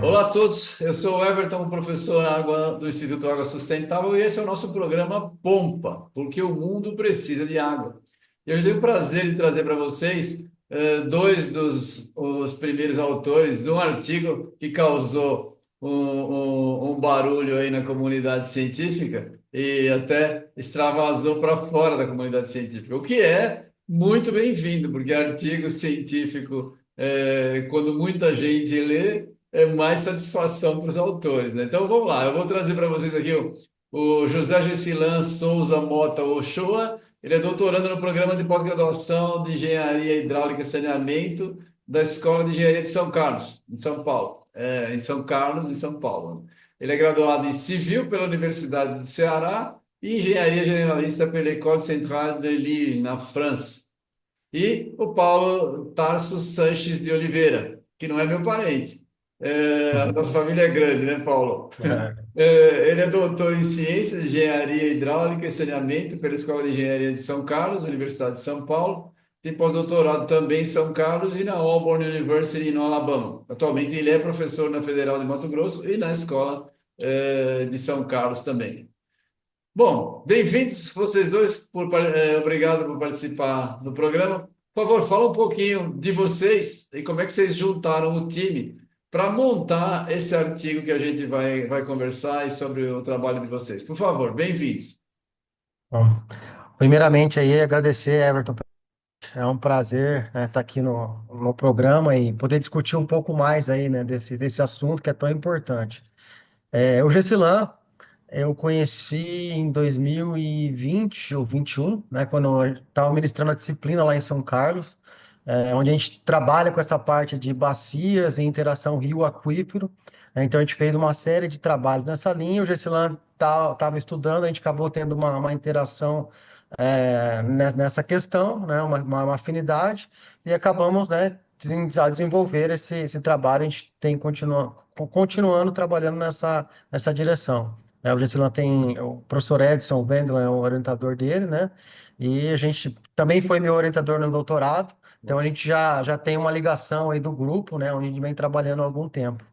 Olá a todos, eu sou o Everton, professor Água do Instituto Água Sustentável e esse é o nosso programa Pompa, porque o mundo precisa de água. E eu tenho o prazer de trazer para vocês dois dos os primeiros autores de um artigo que causou um barulho aí na comunidade científica e até extravasou para fora da comunidade científica, o que é muito bem-vindo, porque artigo científico, quando muita gente lê, é mais satisfação para os autores, né? Então vamos lá, eu vou trazer para vocês aqui o José Gessilan Souza Mota Ochoa. Ele é doutorando no programa de pós-graduação de Engenharia Hidráulica e Saneamento da Escola de Engenharia de São Carlos, em São Paulo. Em São Carlos, em São Paulo. Ele é graduado em Civil pela Universidade do Ceará e Engenharia Generalista pela École Centrale de Lille, na França. E o Paulo Tarso Sanches de Oliveira, que não é meu parente. A nossa família é grande, né, Paulo? É. Ele é doutor em Ciências, Engenharia Hidráulica e Saneamento pela Escola de Engenharia de São Carlos, Universidade de São Paulo. Tem pós-doutorado também em São Carlos e na Auburn University, no Alabama. Atualmente ele é professor na Federal de Mato Grosso e na Escola, de São Carlos também. Bom, bem-vindos vocês dois, obrigado por participar do programa. Por favor, fala um pouquinho de vocês e como é que vocês juntaram o time para montar esse artigo que a gente vai conversar e sobre o trabalho de vocês. Por favor, bem-vindos. Bom, primeiramente aí agradecer, Everton. É um prazer, né, estar aqui no programa e poder discutir um pouco mais aí, né, desse assunto que é tão importante. O Gessilan, eu conheci em 2020 ou 21, né, quando eu estava ministrando a disciplina lá em São Carlos, onde a gente trabalha com essa parte de bacias e interação rio-aquífero, né. Então a gente fez uma série de trabalhos nessa linha. O Gessilan estava estudando, a gente acabou tendo uma interação nessa questão, né, uma afinidade, e acabamos, né, a desenvolver esse trabalho. A gente tem continuando trabalhando nessa direção. Né? O Gessilan tem o professor Edson Wendel, é o orientador dele, né? E a gente também foi meu orientador no doutorado, então a gente já tem uma ligação aí do grupo, né? Onde a gente vem trabalhando há algum tempo.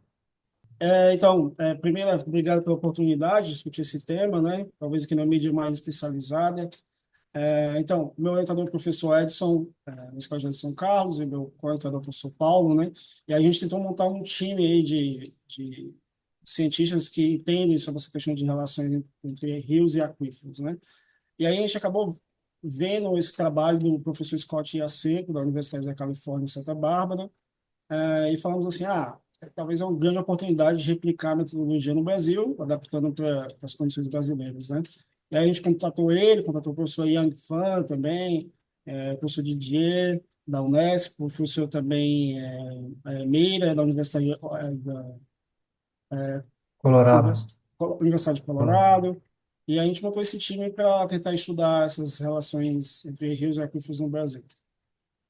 Primeiro, obrigado pela oportunidade de discutir esse tema, né? Talvez aqui na mídia mais especializada. Meu orientador é o professor Edson, na Escola de São Carlos, e meu orientador é o professor Paulo, né? E a gente tentou montar um time aí de cientistas que entendem sobre essa questão de relações entre rios e aquíferos, né? E aí a gente acabou vendo esse trabalho do professor Scott Iaseco, da Universidade da Califórnia, em Santa Bárbara, e falamos assim, talvez é uma grande oportunidade de replicar a metodologia no Brasil, adaptando para as condições brasileiras, né? E aí a gente contatou o professor Yang Fan também, o professor Didier, da Unesp, o professor também Meira, da Universidade, Colorado. Universidade de Colorado, e a gente montou esse time para tentar estudar essas relações entre rios e aquíferos no Brasil.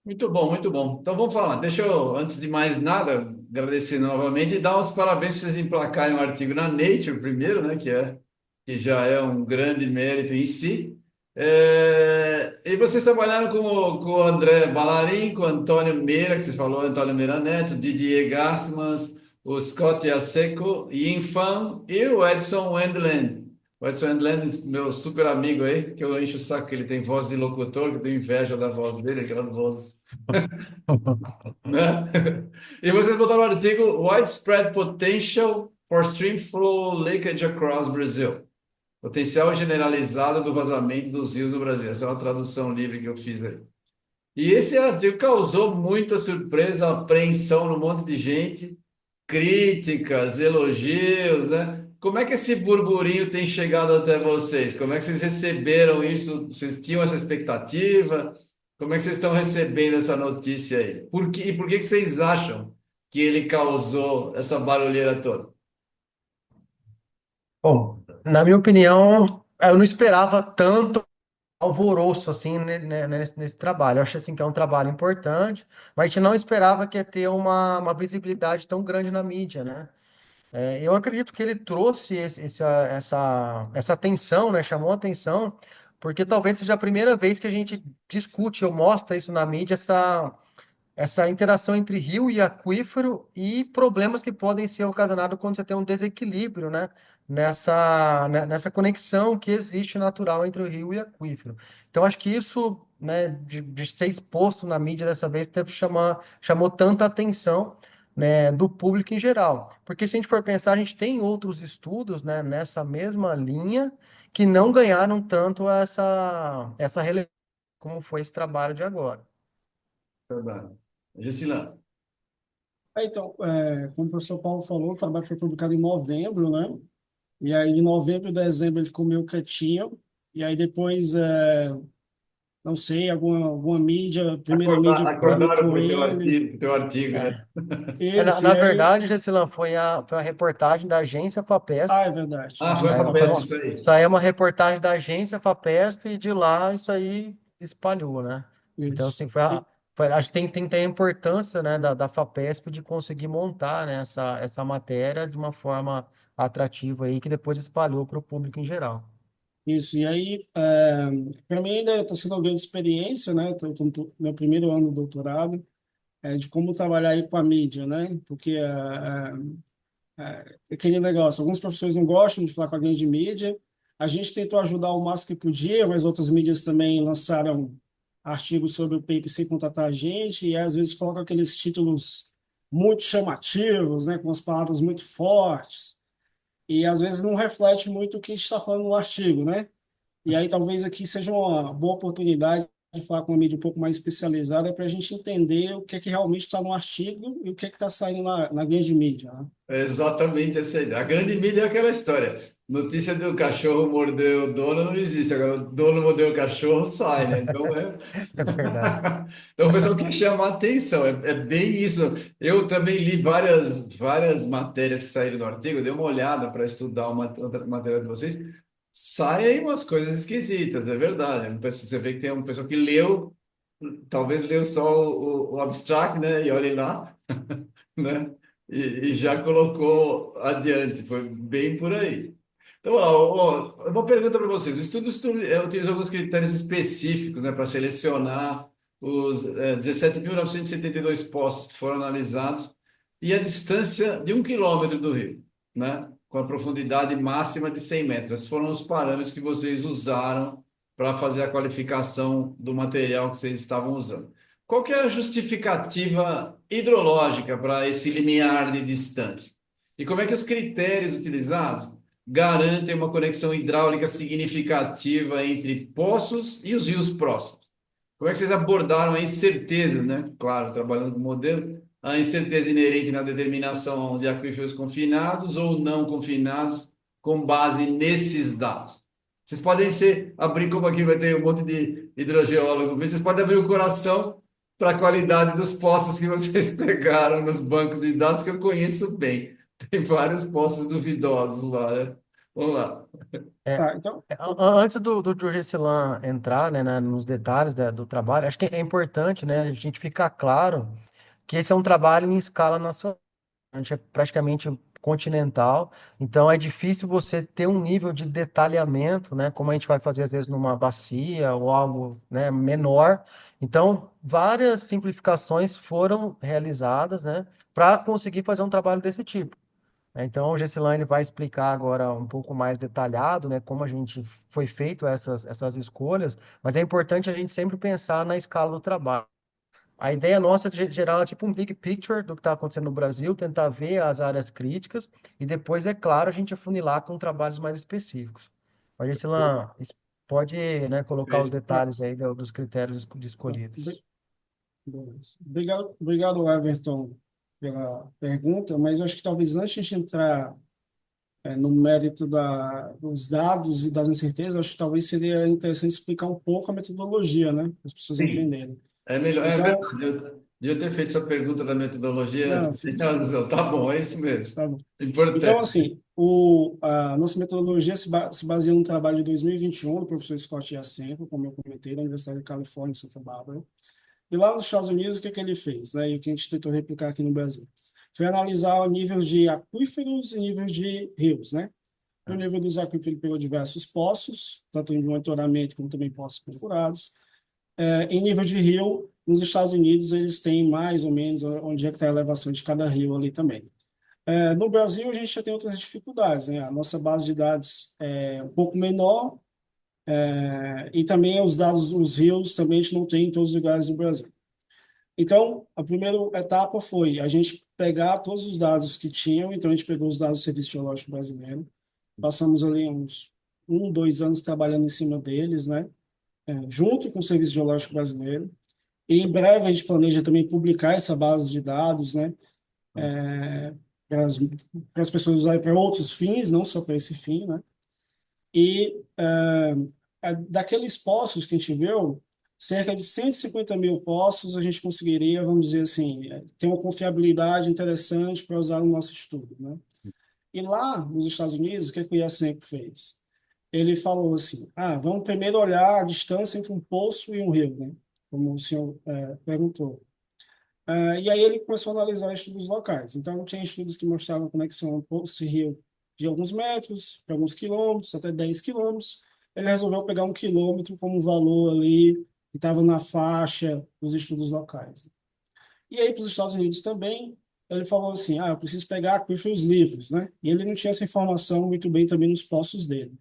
Muito bom, muito bom. Então vamos falar. Deixa eu, antes de mais nada, agradecer novamente e dar os parabéns para vocês emplacarem um artigo na Nature primeiro, né? Que já é um grande mérito em si. E vocês trabalharam com o André Ballarin, com o Antônio Meira, que vocês falou, Antônio Meira Neto, Didier Gastmans, o Scott Yaseco, Yin Fan e o Edson Wendland. O Edson Wendland, meu super amigo aí, que eu encho o saco, que ele tem voz de locutor, que eu tenho inveja da voz dele, aquela voz, né? E vocês botaram o artigo Widespread Potential for Stream Flow Leakage Across Brazil. Potencial generalizado do vazamento dos rios do Brasil. Essa é uma tradução livre que eu fiz aí. E esse artigo causou muita surpresa, apreensão no monte de gente, críticas, elogios, né? Como é que esse burburinho tem chegado até vocês? Como é que vocês receberam isso? Vocês tinham essa expectativa? Como é que vocês estão recebendo essa notícia aí? E por que que vocês acham que ele causou essa barulheira toda? Bom, na minha opinião, eu não esperava tanto alvoroço assim, né, nesse trabalho. Eu acho assim que é um trabalho importante, mas a gente não esperava que ia ter uma visibilidade tão grande na mídia, né? Eu acredito que ele trouxe essa atenção, né? Chamou atenção, porque talvez seja a primeira vez que a gente discute ou mostra isso na mídia, essa interação entre rio e aquífero e problemas que podem ser ocasionados quando você tem um desequilíbrio, né? Nessa conexão que existe natural entre o rio e o aquífero. Então, acho que isso, né, de ser exposto na mídia dessa vez, chamou tanta atenção, né, do público em geral. Porque se a gente for pensar, a gente tem outros estudos, né, nessa mesma linha que não ganharam tanto essa relevância como foi esse trabalho de agora. Verdade. Gessilane. Então, como o professor Paulo falou, o trabalho foi publicado em novembro, né? E aí, de novembro e dezembro, ele ficou meio quietinho. E aí, depois, não sei, alguma mídia, a primeira mídia Acordaram publicou para o ele. teu artigo, né? É. Esse, Na e aí. verdade, Gessilã, foi a reportagem da agência FAPESP, Ah, é verdade. Ah, foi a Agência né? Então, FAPESP, FAPESP. isso aí. isso aí é uma reportagem da agência FAPESP e de lá isso aí espalhou, né? Então, Isso. assim, acho que tem que ter a importância, né, da FAPESP de conseguir montar, né, essa matéria de uma forma atrativa aí, que depois espalhou para o público em geral. Isso. E aí, para mim ainda está sendo uma grande experiência, né? Estou no meu primeiro ano do doutorado, de como trabalhar aí com a mídia, né? Porque aquele negócio, alguns professores não gostam de falar com alguém de mídia. A gente tentou ajudar o máximo que podia, mas outras mídias também lançaram artigos sobre o paper sem contatar a gente, e às vezes colocam aqueles títulos muito chamativos, né? Com as palavras muito fortes, e às vezes não reflete muito o que a gente está falando no artigo, né? E aí talvez aqui seja uma boa oportunidade de falar com uma mídia um pouco mais especializada para a gente entender o que é que realmente está no artigo e o que é que está saindo na grande mídia, né? É exatamente essa ideia. A grande mídia é aquela história. Notícia do cachorro mordeu o dono não existe. Agora, o dono mordeu o cachorro, sai, né? Então, É verdade. então o pessoal quer chamar atenção. É bem isso. Eu também li várias matérias que saíram do artigo, dei uma olhada para estudar uma outra matéria de vocês. Saem umas coisas esquisitas, é verdade. Você vê que tem uma pessoa que leu, talvez leu só o abstract, né? E olhe lá, né? E já colocou adiante, foi bem por aí. Então, uma pergunta para vocês. O estudo utiliza alguns critérios específicos, né, para selecionar os 17.972 postos que foram analisados e a distância de 1 quilômetro do rio, né, com a profundidade máxima de 100 metros. Esses foram os parâmetros que vocês usaram para fazer a qualificação do material que vocês estavam usando. Qual que é a justificativa hidrológica para esse limiar de distância? E como é que os critérios utilizados garantem uma conexão hidráulica significativa entre poços e os rios próximos? Como é que vocês abordaram a incerteza, né? Claro, trabalhando com o modelo, a incerteza inerente na determinação de aquíferos confinados ou não confinados com base nesses dados? Vocês podem abrir, como aqui vai ter um monte de hidrogeólogo, vocês podem abrir o coração para a qualidade dos poços que vocês pegaram nos bancos de dados, que eu conheço bem. Tem vários poços duvidosos lá, né? Vamos lá. É, Tá, então, antes do Gessilã entrar, né, nos detalhes do trabalho, acho que é importante, né, a gente ficar claro que esse é um trabalho em escala nacional. A gente é praticamente continental, então é difícil você ter um nível de detalhamento, né, como a gente vai fazer às vezes numa bacia ou algo, né, menor. Então, várias simplificações foram realizadas, né, para conseguir fazer um trabalho desse tipo. Então, o Gessilane vai explicar agora um pouco mais detalhado, né, como a gente foi feito essas escolhas, mas é importante a gente sempre pensar na escala do trabalho. A ideia nossa é gerar tipo um big picture do que está acontecendo no Brasil, tentar ver as áreas críticas e depois, é claro, a gente afunilar com trabalhos mais específicos. Mas, Gessilane, pode, né, colocar os tá, detalhes aí dos critérios tá. escolhidos. Beleza. Obrigado, Everton, pela pergunta, mas eu acho que talvez antes de a gente entrar no mérito dos dados e das incertezas, acho que talvez seria interessante explicar um pouco a metodologia, né, para as pessoas Sim, entenderem. é melhor, é Então, verdade. Eu devia ter feito essa pergunta da metodologia antes. não, Tem razão. Tá bom, é isso mesmo. tá bom. Então, Importante. assim, a nossa metodologia se baseia no trabalho de 2021 do professor Scott Yasenko, como eu comentei, da Universidade da Califórnia, em Santa Bárbara. E lá nos Estados Unidos, o que ele fez, né? E o que a gente tentou replicar aqui no Brasil? Foi analisar níveis de aquíferos e níveis de rios, né? No nível dos aquíferos, ele pegou diversos poços, tanto em monitoramento como também poços perfurados. Em nível de rio, Nos Estados Unidos, eles têm mais ou menos onde é que está a elevação de cada rio ali também. No Brasil, a gente já tem outras dificuldades, né? A nossa base de dados é um pouco menor, e também os dados dos rios também a gente não tem em todos os lugares do Brasil. Então, a primeira etapa foi a gente pegar todos os dados que tinham, então a gente pegou os dados do Serviço Geológico Brasileiro, passamos ali uns 2 anos trabalhando em cima deles, né? Junto com o Serviço Geológico Brasileiro. E em breve a gente planeja também publicar essa base de dados, né? Para as pessoas usarem para outros fins, não só para esse fim, né? E daqueles poços que a gente viu, cerca de 150 mil poços a gente conseguiria, vamos dizer assim, ter uma confiabilidade interessante para usar no nosso estudo, né? E lá nos Estados Unidos, o que o IACENC fez? Ele falou assim, vamos primeiro olhar a distância entre um poço e um rio, né? Como o senhor perguntou. E aí ele começou a analisar estudos locais. Então, tinha estudos que mostravam a conexão poço-rio de alguns metros, para alguns quilômetros, até 10 quilômetros. Ele resolveu pegar 1 quilômetro como valor ali que estava na faixa dos estudos locais. E aí, para os Estados Unidos também, ele falou assim, eu preciso pegar aquíferos livres, né? E ele não tinha essa informação muito bem também nos poços dele.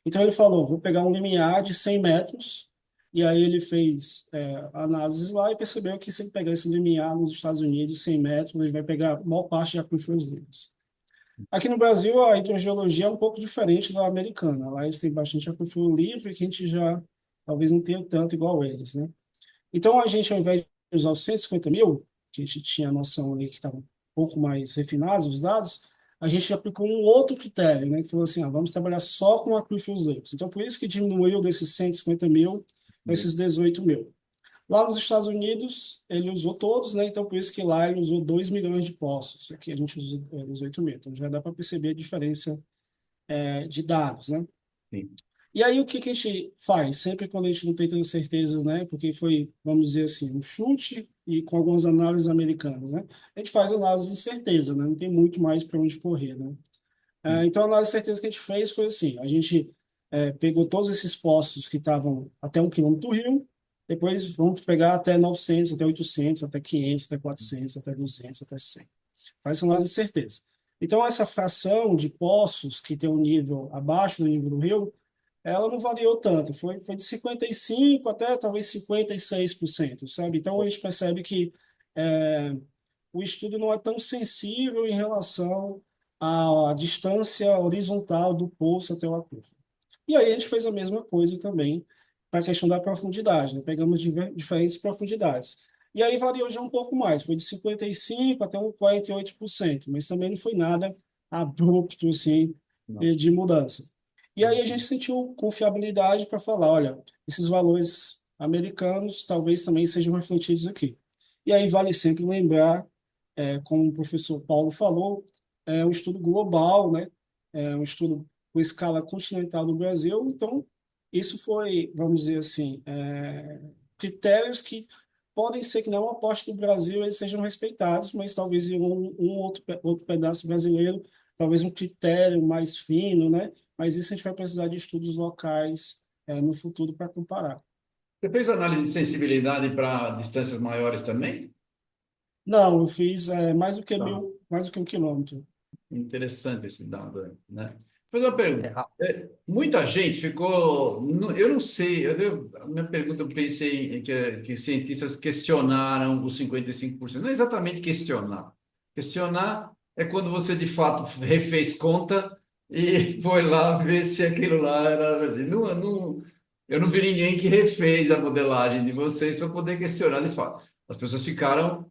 Então, ele falou, vou pegar um limiar de 100 metros, e aí ele fez análises lá e percebeu que se ele pegar esse limiar nos Estados Unidos, 100 metros, ele vai pegar a maior parte de aquíferos livres. Aqui no Brasil, a hidrogeologia é um pouco diferente da americana. Lá eles têm bastante aquífero livre, que a gente já talvez não tenha tanto igual eles, né? Então, a gente, ao invés de usar os 150 mil, que a gente tinha a noção ali que estava um pouco mais refinados os dados, a gente aplicou um outro critério, né, que falou assim, vamos trabalhar só com aquíferos livres. Então, por isso que diminuiu desses 150 mil para esses 18 mil. Lá nos Estados Unidos, ele usou todos, né, então por isso que lá ele usou 2 milhões de poços, aqui a gente usa 18 mil. Então, já dá para perceber a diferença de dados, né? Sim. E aí, o que que a gente faz? Sempre quando a gente não tem tantas certezas, né? Porque foi, vamos dizer assim, um chute e com algumas análises americanas, né? A gente faz análise de certeza, né? Não tem muito mais para onde correr, né? Então, a análise de certeza que a gente fez foi assim: a gente pegou todos esses postos que estavam até 1 quilômetro do rio, depois vamos pegar até 900, até 800, até 500, até 400, até 200, até 100. Faz essa análise de certeza. Então, essa fração de poços que tem um nível abaixo do nível do rio, ela não variou tanto, foi de 55% até talvez 56%, sabe? Então a gente percebe que é, o estudo não é tão sensível em relação à distância horizontal do poço até o aquífero. E aí a gente fez a mesma coisa também para a questão da profundidade, né? Pegamos diferentes profundidades. E aí variou já um pouco mais, foi de 55% até um 48%, mas também não foi nada abrupto assim, Não. de mudança. E aí a gente sentiu confiabilidade para falar, olha, esses valores americanos talvez também sejam refletidos aqui. E aí vale sempre lembrar, como o professor Paulo falou, é um estudo global, né? É um estudo com escala continental do Brasil. Então, isso foi, vamos dizer assim, critérios que podem ser que não a parte do Brasil eles sejam respeitados, mas talvez em um outro pedaço brasileiro, talvez um critério mais fino, né? Mas isso a gente vai precisar de estudos locais, no futuro para comparar. Você fez análise de sensibilidade para distâncias maiores também? Não, eu fiz Tá. mais do que 1 quilômetro. Interessante esse dado, aí, né? Vou fazer uma pergunta. É, a- Muita gente ficou. Eu não sei, a minha pergunta eu pensei em que cientistas questionaram os 55%. Não é exatamente questionar. Questionar é quando você de fato refez conta e foi lá ver se aquilo lá era verdade. Eu não vi ninguém que refez a modelagem de vocês para poder questionar de fato. As pessoas ficaram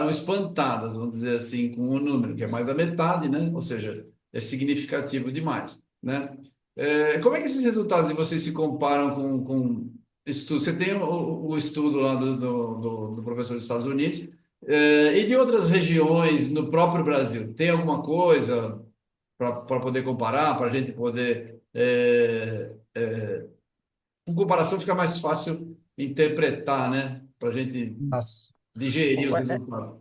espantadas, vamos dizer assim, com o número, que é mais da metade, né? Ou seja, é significativo demais, né? Como é que esses resultados de vocês se comparam com estudos? Você tem o estudo lá do professor dos Estados Unidos, e de outras regiões no próprio Brasil. Tem alguma coisa para poder comparar, para a gente poder. Com comparação fica mais fácil interpretar, né? Para a gente as- digerir os é, resultados.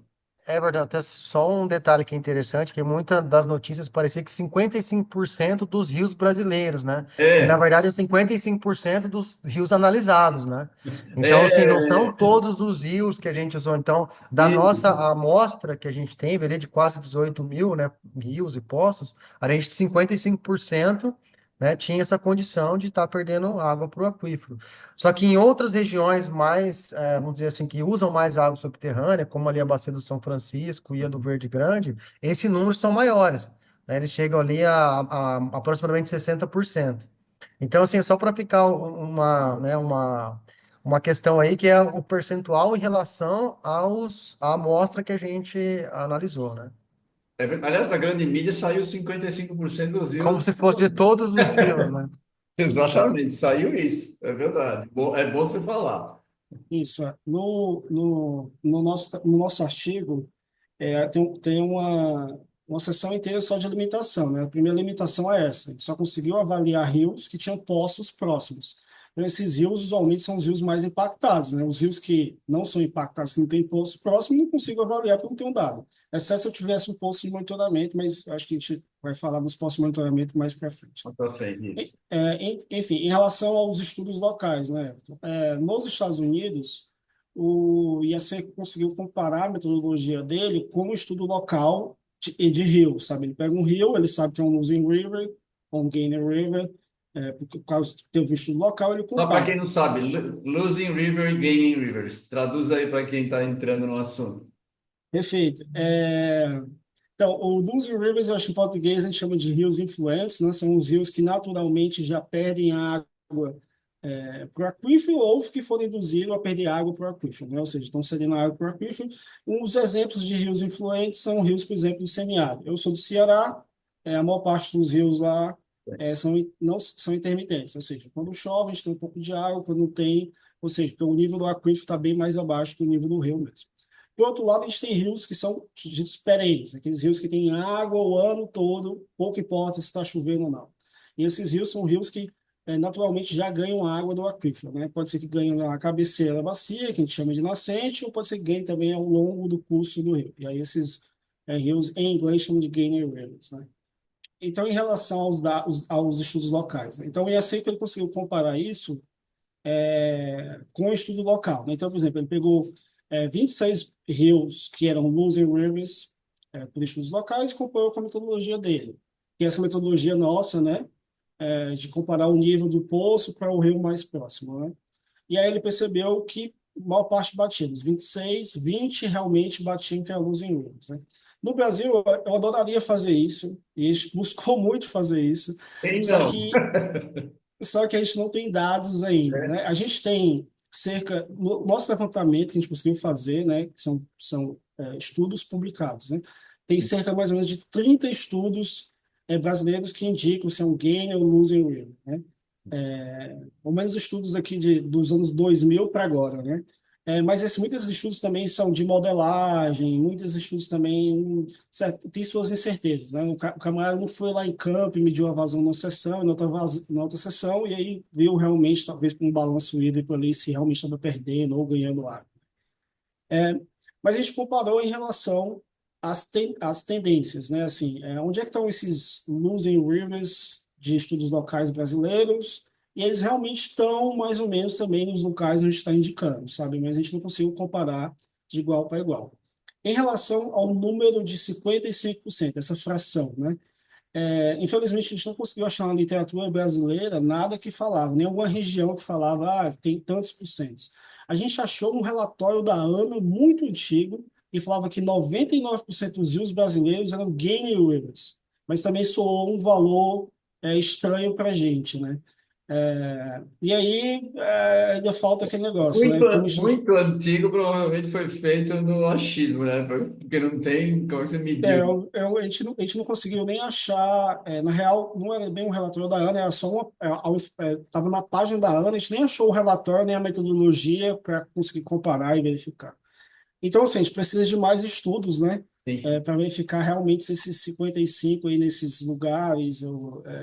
É verdade, até só um detalhe que é interessante, que muitas das notícias parecia que 55% dos rios brasileiros, né? E na É, verdade é 55% dos rios analisados, né? Então, assim, não são é, todos os rios que a gente usou. Então, da isso. nossa amostra que a gente tem, ali de quase 18 mil, né, rios e poços, a gente 55%, né, tinha essa condição de estar perdendo água para o aquífero. Só que em outras regiões mais, vamos dizer assim, que usam mais água subterrânea, como ali a Bacia do São Francisco e a do Verde Grande, esses números são maiores, né? Eles chegam ali a aproximadamente 60%. Então, assim, só para ficar uma questão aí, que é o percentual em relação à amostra que a gente analisou, né? Aliás, na grande mídia saiu 55% dos rios. Como se fosse de todos os rios, né? Exatamente, saiu isso. É verdade. É bom você falar. Isso, é. No nosso artigo, tem uma seção inteira só de limitação, né? A primeira limitação é essa: a gente só conseguiu avaliar rios que tinham poços próximos. Então, esses rios, usualmente, são os rios mais impactados, né? Os rios que não são impactados, que não têm poço próximo, não consigo avaliar porque não tem um dado. Exceto se eu tivesse um poço de monitoramento, mas acho que a gente vai falar dos poços de monitoramento mais para frente. Para frente, isso. Enfim, em relação aos estudos locais, né, Everton? Nos Estados Unidos, o IAC conseguiu comparar a metodologia dele com o estudo local de rio, sabe? Ele pega um rio, ele sabe que é um losing river, ou um gaining river, por causa que teve um estudo local, ele Só para quem compara. não sabe, Losing River e Gaining Rivers. Traduz aí para quem está entrando no assunto. Perfeito. Então, o losing rivers, eu acho que em português a gente chama de rios influentes, né? São os rios que naturalmente já perdem água para o aquífero ou que foram induzidos a perder água para o aquífero, né? Ou seja, estão cedendo água para o aquífero. Uns exemplos de rios influentes são rios, por exemplo, do semiárido. Eu sou do Ceará, a maior parte dos rios lá não são intermitentes, ou seja, quando chove a gente tem um pouco de água, quando não tem, ou seja, porque o nível do aquífero está bem mais abaixo que o nível do rio mesmo. Por outro lado, a gente tem rios que são ditos perenes, aqueles rios que têm água o ano todo, pouco importa se está chovendo ou não. E esses rios são rios que naturalmente já ganham água do aquífero, né? Pode ser que ganhe na cabeceira da bacia, que a gente chama de nascente, ou pode ser que ganhe também ao longo do curso do rio. E aí esses rios, em inglês, chamam de gaining rivers, né? Então, em relação aos estudos locais, né? Então, o IACEP ele conseguiu comparar isso com o estudo local, né? Então, por exemplo, ele pegou 26 rios que eram losing rivers por estudos locais e comparou com a metodologia dele, que é essa metodologia nossa, né? De comparar o nível do poço para o rio mais próximo, né? E aí ele percebeu que a maior parte batia, dos 26, 20 realmente batiam que é a losing rivers, né? No Brasil, eu adoraria fazer isso, e a gente buscou muito fazer isso, Quem só não? que só que a gente não tem dados ainda, né? A gente tem no nosso levantamento que a gente conseguiu fazer, né, que são estudos publicados, né? Tem cerca mais ou menos de 30 estudos brasileiros que indicam se é um gain ou losing real, né? Pelo menos estudos aqui dos anos 2000 para agora, né? Mas muitos estudos também são de modelagem, muitos estudos também têm suas incertezas, né? O camarada não foi lá em campo e mediu a vazão numa seção, na outra seção, e aí viu realmente, talvez, com um balanço hídrico ali, se realmente estava perdendo ou ganhando água. Mas a gente comparou em relação às tendências, né? Assim, onde é que estão esses losing rivers de estudos locais brasileiros? E eles realmente estão mais ou menos também nos locais onde está indicando, sabe? Mas a gente não conseguiu comparar de igual para igual. Em relação ao número de 55%, essa fração, né? Infelizmente, a gente não conseguiu achar na literatura brasileira nada que falava, nenhuma região que falava, tem tantos por cento. A gente achou um relatório da ANA muito antigo que falava que 99% dos rios brasileiros eram gaining rivers, mas também soou um valor estranho para a gente, né? E aí ainda falta aquele negócio, né? Muito, Como muito antigo, provavelmente foi feito no achismo, né? Porque não tem como é que você mediu. a gente não conseguiu nem achar, na real, não era bem um relatório da ANA, era só estava na página da ANA, a gente nem achou o relatório, nem a metodologia para conseguir comparar e verificar. Então, assim, a gente precisa de mais estudos, né, Sim, para verificar realmente se esses 55 aí nesses lugares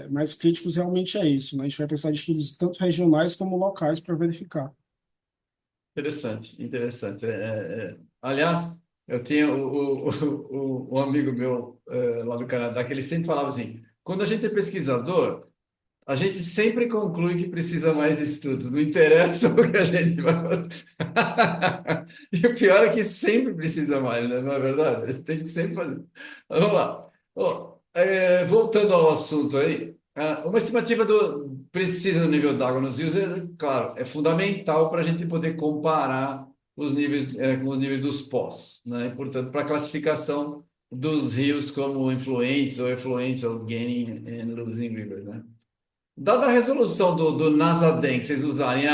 mais críticos realmente é isso, né? A gente vai precisar de estudos tanto regionais como locais para verificar. interessante, interessante. Aliás, Eu tinha um amigo meu lá do Canadá que ele sempre falava assim: quando a gente é pesquisador, a gente sempre conclui que precisa mais estudo, não interessa o que a gente vai fazer. E o pior é que sempre precisa mais, né? Não é verdade? A gente tem que sempre fazer. Mas vamos lá. Ó, voltando ao assunto aí, uma estimativa do precisa do nível d'água nos rios, claro, é fundamental para a gente poder comparar os níveis com os níveis dos poços, né? E, portanto, para a classificação dos rios como influentes ou efluentes ou gaining and losing rivers, né? Dada a resolução do NASADEM que vocês usarem,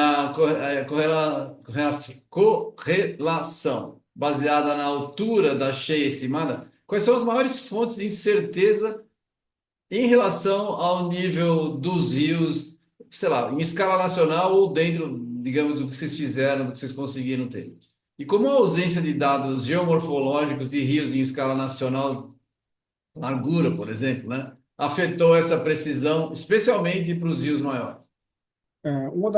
correlação baseada na altura da cheia estimada, quais são as maiores fontes de incerteza em relação ao nível dos rios, sei lá, em escala nacional ou dentro, digamos, do que vocês fizeram, do que vocês conseguiram ter? E como a ausência de dados geomorfológicos de rios em escala nacional, largura, por exemplo, né, afetou essa precisão, especialmente para os rios maiores? Uma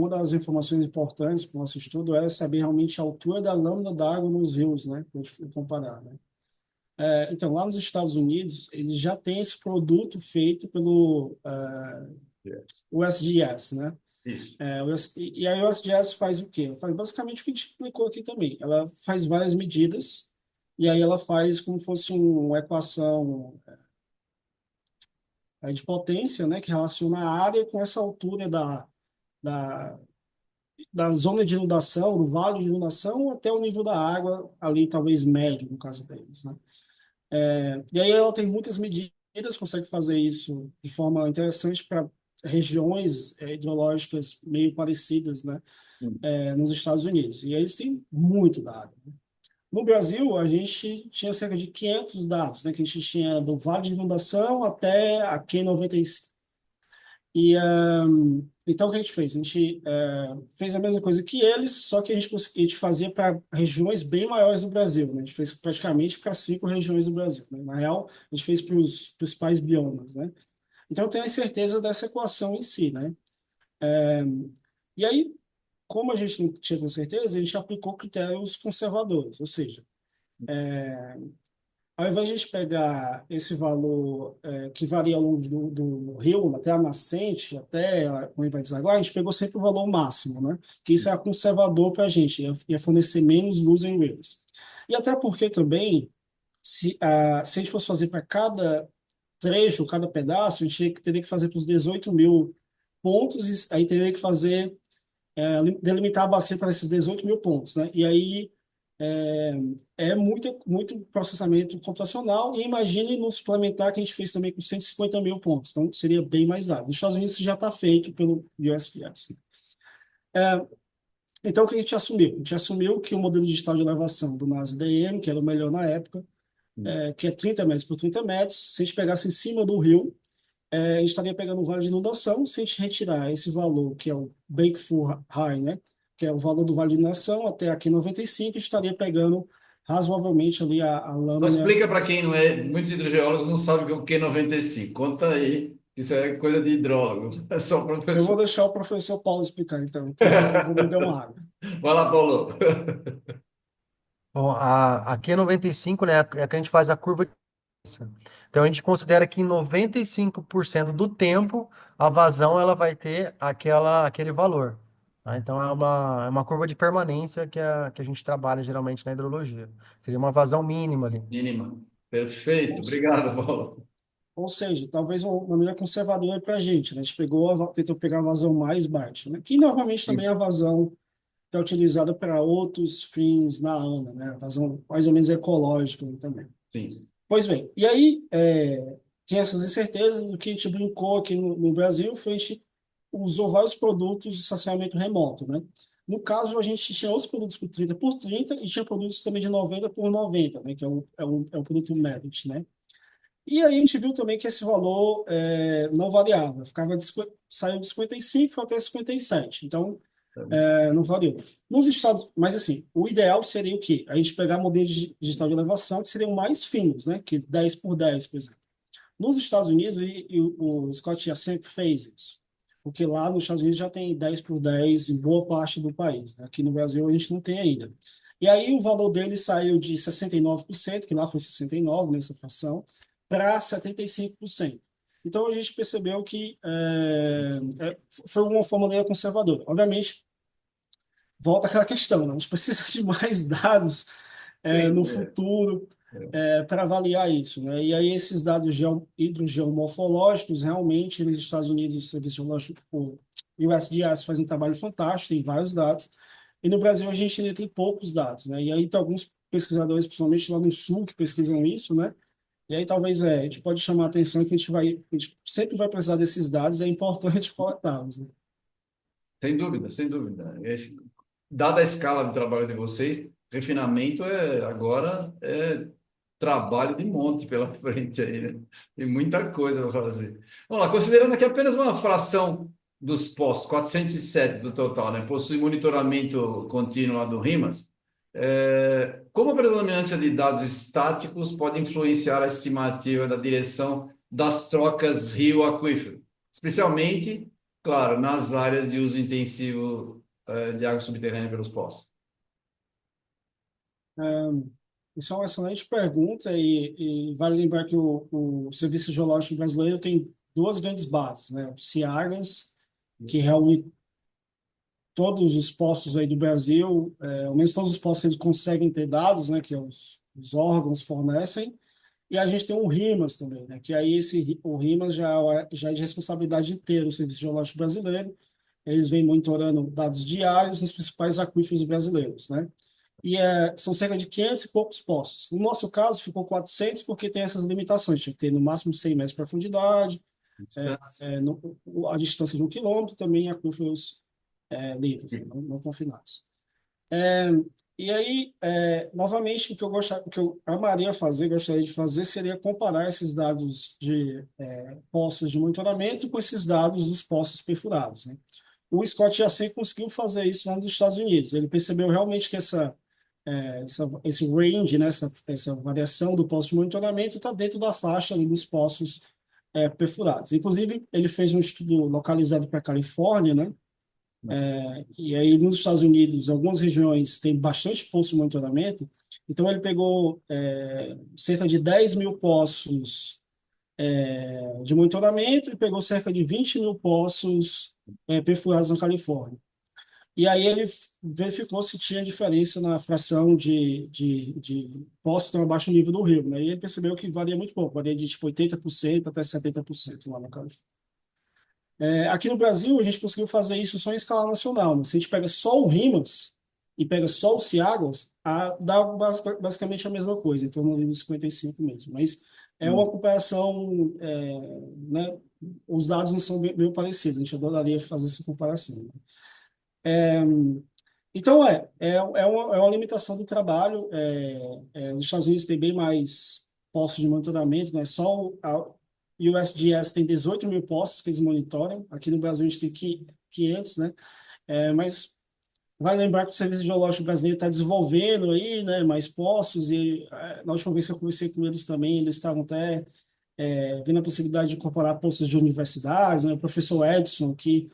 das informações importantes para o nosso estudo é saber realmente a altura da lâmina d'água nos rios, né, para a gente comparar, né? Então, lá nos Estados Unidos, eles já têm esse produto feito pelo Yes. USGS, né? Isso. E a USGS faz o quê? Ela faz basicamente o que a gente explicou aqui também. Ela faz várias medidas e aí ela faz como fosse uma equação de potência, né, que relaciona a área com essa altura da, da zona de inundação, do vale de inundação, até o nível da água, ali talvez médio, no caso deles, né? E aí ela tem muitas medidas, consegue fazer isso de forma interessante para regiões hidrológicas meio parecidas, né, Hum. nos Estados Unidos. E eles têm muito dado. No Brasil, a gente tinha cerca de 500 dados, né, que a gente tinha do vale de inundação até a Q95. Então, o que a gente fez? A gente fez a mesma coisa que eles, só que a gente fazia para regiões bem maiores do Brasil, né? A gente fez praticamente para 5 regiões do Brasil, né? Na real, a gente fez para os principais biomas, né? Então, eu tenho a certeza dessa equação em si, né? E aí, como a gente não tinha tanta certeza, a gente aplicou critérios conservadores, ou seja, ao invés de a gente pegar esse valor que varia ao longo do rio, até a nascente, até onde vai desaguar, a gente pegou sempre o valor máximo, né? Que isso é conservador para a gente, ia fornecer menos luz em rivers. E até porque também, se a gente fosse fazer para cada trecho, cada pedaço, a gente teria que fazer para os 18 mil pontos, e aí teria que fazer, delimitar a bacia para esses 18 mil pontos, né? E aí é, muito processamento computacional, e imagine no suplementar que a gente fez também com 150 mil pontos, então seria bem mais dado. Nos Estados Unidos isso já está feito pelo USGS, né? Então, o que a gente assumiu? A gente assumiu que o modelo digital de elevação do NASA-DM, que era o melhor na época, que é 30 metros por 30 metros, se a gente pegasse em cima do rio, a gente estaria pegando o vale de inundação. Se a gente retirar esse valor, que é o Breakthrough High, né, que é o valor do vale de inundação, até aqui 95, a gente estaria pegando razoavelmente ali a Então, lâmina. explica para quem não é, muitos hidrogeólogos não sabem o que é o Q95. Conta aí, isso é coisa de hidrólogo. É só Eu vou professor. deixar o professor Paulo explicar, então eu vou beber uma água. Vai lá, Paulo. Bom, a Q95, né, é a que a gente faz a curva de vazão. Então a gente considera que em 95% do tempo a vazão ela vai ter aquele valor. Tá? Então é uma curva de permanência que a gente trabalha geralmente na hidrologia. Seria uma vazão mínima ali. Mínima. Perfeito. Ou, Obrigado, Paulo. ou seja, talvez uma maneira conservadora para a gente, né? A gente tentou pegar a vazão mais baixa, né? Que normalmente também é a vazão que é utilizada para outros fins na ANA, né? A vazão mais ou menos ecológica também. Sim. Pois bem, e aí tinha essas incertezas. O que a gente brincou aqui no Brasil foi a gente usou vários produtos de saciamento remoto, né? No caso, a gente tinha os produtos por 30 por 30 e tinha produtos também de 90 por 90, né? Que é o produto Merit, né? E aí a gente viu também que esse valor não variava, saiu de 55 foi até 57, então não variou. Mas assim, o ideal seria o quê? A gente pegar modelos digital de elevação que seriam mais finos, né? Que 10 por 10, por exemplo. Nos Estados Unidos, e o Scott já sempre fez isso, porque lá nos Estados Unidos já tem 10 por 10 em boa parte do país, né? Aqui no Brasil a gente não tem ainda. E aí o valor dele saiu de 69%, que lá foi 69% nessa fração, para 75%. Então a gente percebeu que foi uma forma meio conservadora. Obviamente, volta àquela questão, né? A gente precisa de mais dados no Sim, futuro é. para avaliar isso, né? E aí esses dados hidrogeomorfológicos, realmente, nos Estados Unidos, o Serviço Geológico, o USGS faz um trabalho fantástico, tem vários dados, e no Brasil a gente ainda tem poucos dados, né? E aí tem alguns pesquisadores, principalmente lá no Sul, que pesquisam isso, né? E aí talvez a gente pode chamar a atenção que a gente sempre vai precisar desses dados, é importante coletá-los, né? Sem dúvida, sem dúvida. Dada a escala do trabalho de vocês, refinamento agora é trabalho de monte pela frente aí, né? Tem muita coisa para fazer. Vamos lá, considerando aqui apenas uma fração dos postos, 407 do total, né? Possui monitoramento contínuo lá do RIMAS. Como a predominância de dados estáticos pode influenciar a estimativa da direção das trocas rio-aquífero, especialmente, claro, nas áreas de uso intensivo, de água subterrânea pelos poços? Isso é uma excelente pergunta e vale lembrar que o Serviço Geológico Brasileiro tem duas grandes bases, né? O CIAGAS, que reúne todos os postos aí do Brasil, ao menos todos os postos eles conseguem ter dados, né? Que os órgãos fornecem. E a gente tem o RIMAS também, né? Que aí o RIMAS já é de responsabilidade inteira do Serviço Geológico Brasileiro. Eles vêm monitorando dados diários nos principais aquíferos brasileiros, né? E são cerca de 500 e poucos postos. No nosso caso, ficou 400 porque tem essas limitações. Tinha que ter no máximo 100 metros de profundidade, Distância. a distância de 1 quilômetro, também aquíferos livres, né, não confinados. E aí, novamente, o que eu amaria fazer, gostaria de fazer, seria comparar esses dados de poços de monitoramento com esses dados dos poços perfurados, né? O Scott Jacek conseguiu fazer isso lá nos Estados Unidos. Ele percebeu realmente que esse range, né, essa variação do poço de monitoramento está dentro da faixa ali dos poços perfurados. Inclusive, ele fez um estudo localizado para a Califórnia, né? E aí, nos Estados Unidos, algumas regiões têm bastante poço de monitoramento. Então, ele pegou cerca de 10 mil poços de monitoramento e pegou cerca de 20 mil poços perfurados na Califórnia. E aí ele verificou se tinha diferença na fração de poços que estão abaixo do nível do rio, né? E ele percebeu que varia muito pouco, varia de tipo 80% até 70% lá na Califórnia. Aqui no Brasil, a gente conseguiu fazer isso só em escala nacional, né? Se a gente pega só o RIMAS e pega só o CIAGAS, dá basicamente a mesma coisa, em torno de 55 mesmo. Mas é uma comparação, né? Os dados não são bem parecidos, a gente adoraria fazer essa comparação, né? Então, é uma limitação do trabalho. Os Estados Unidos têm bem mais postos de monitoramento, né? Só a USGS tem 18 mil postos que eles monitoram. Aqui no Brasil, a gente tem 500, né? Mas vale lembrar que o Serviço Geológico Brasileiro está desenvolvendo aí, né, mais postos e na última vez que eu conversei com eles também, eles estavam até vendo a possibilidade de incorporar postos de universidades, né? O professor Edson, que